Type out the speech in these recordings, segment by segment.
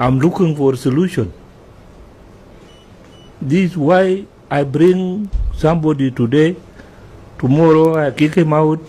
I'm looking for a solution. This is why I bring somebody today. Tomorrow I kick him out.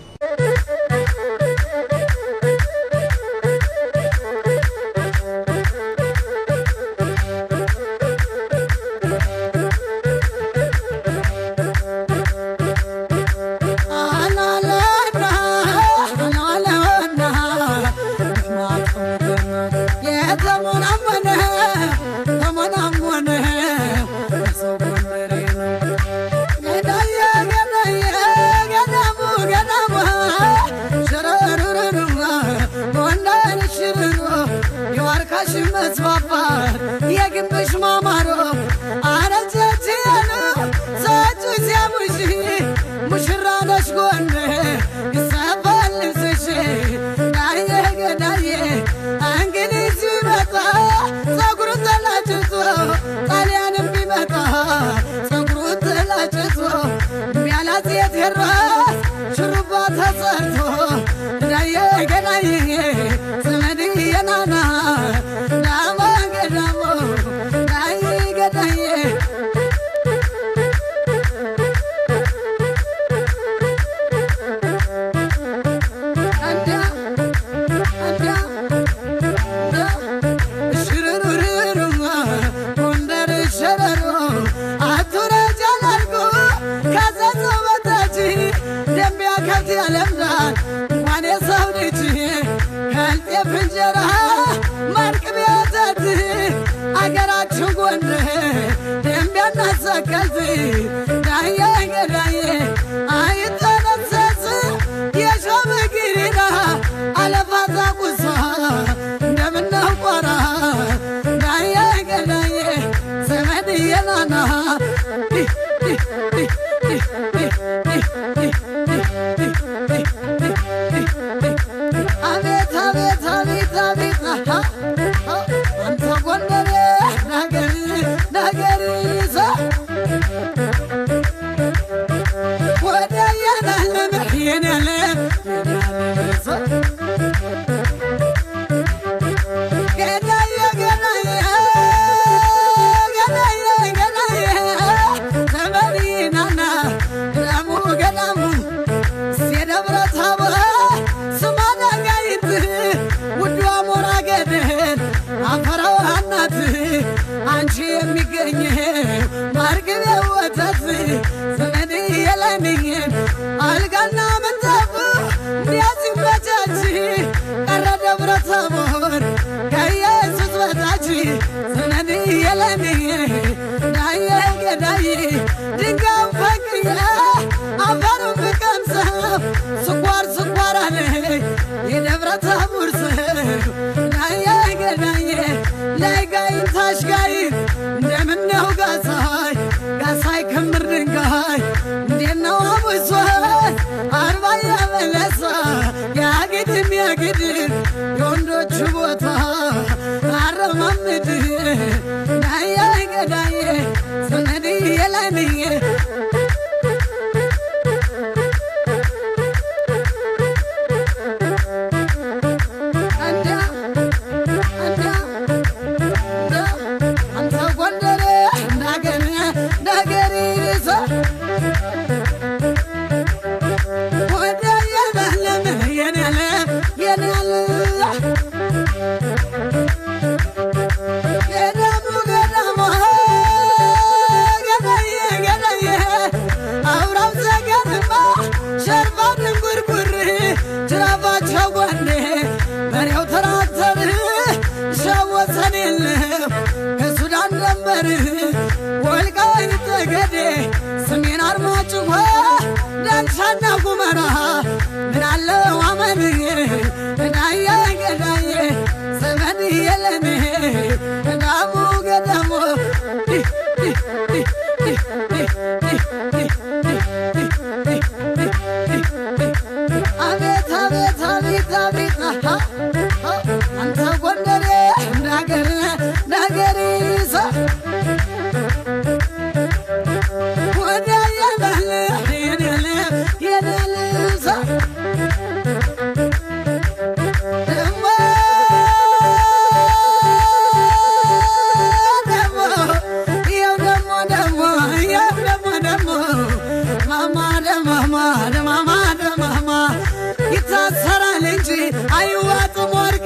አይዋጥ ሞርቅ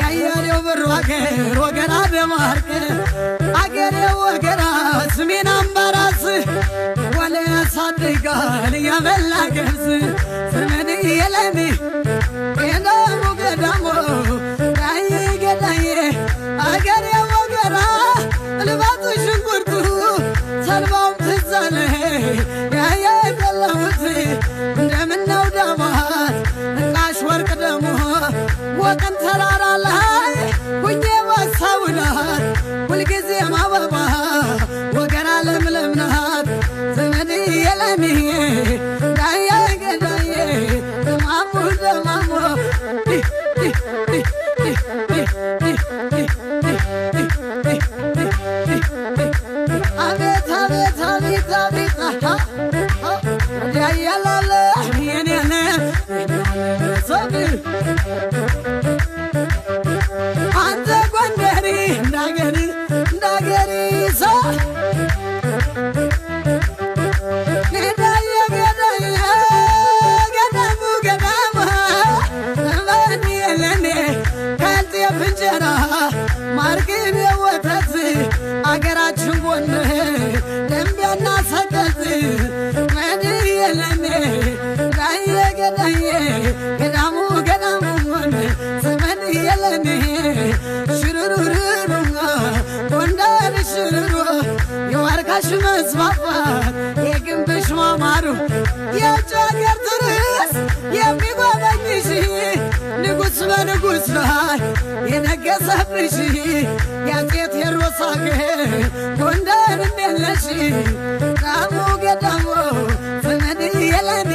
ያያሌው ብር አገር ወገራ ደማርቅ አገሬ ወገራ ስሜን አምባራስ ወለ ሳድጋል ያበላ ገብስ ዘመን የለኒ የናሙ ገዳሞ ዳይ ገዳይ አገሬ ወገራ ልባቱ ሽንኩርቱ ሰልባው ትዛለ ያየደለውት እንደምነው ዳማት እንቃሽ ወርቅ ደሞ ወቀን ተራራ ላይ ሁኜ ወሳውናት ሁልጊዜ ማበባ ወገራ ለምለም ናት ዘመድ የለኒ ዳየ ገዳየ ማሙ ደማሞ አቤት አቤት አቤት አቤት ያያላለ የኔነ ሶብ አንተ ጎንደሪ እንዳገሪ ሰው ገዳየ ገዳየ ገዳሙ ገዳማ ዘመን የለኔ ከልጤፍ እንጀራ ማርግን የወተት አገራችን ጎንደር ደንቢያና ሰቀት መን የለኔ ዳየ ገዳየ ገዳሙ ገዳሙ ዘመን የለኔ ሽሩሩሩሩ ጎንደር ሽሩሩ የዋርካሽ መስፋፋት የግንብሽ ማማሩ የውጭ አገር ቱሪስት የሚጎበኝሽ ንጉሥ በንጉሥ ላይ የነገሰብሽ የአፄ ቴዎድሮስ አገር ጎንደር እንዴት ነሽ ዳሙ ገዳሙ ዘመድ የለኒ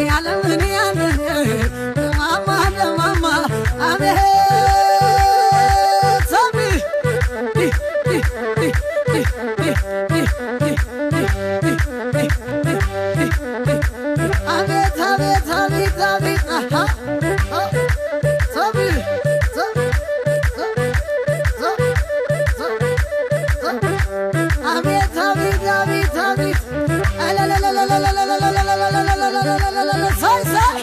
ያለምን ያለን ደማማ ደማማ አቤት ሰብ አቤት አቤት አቤት አቤት ሰብ አቤት አቤት አቤት አቤት ሳይ ሳይ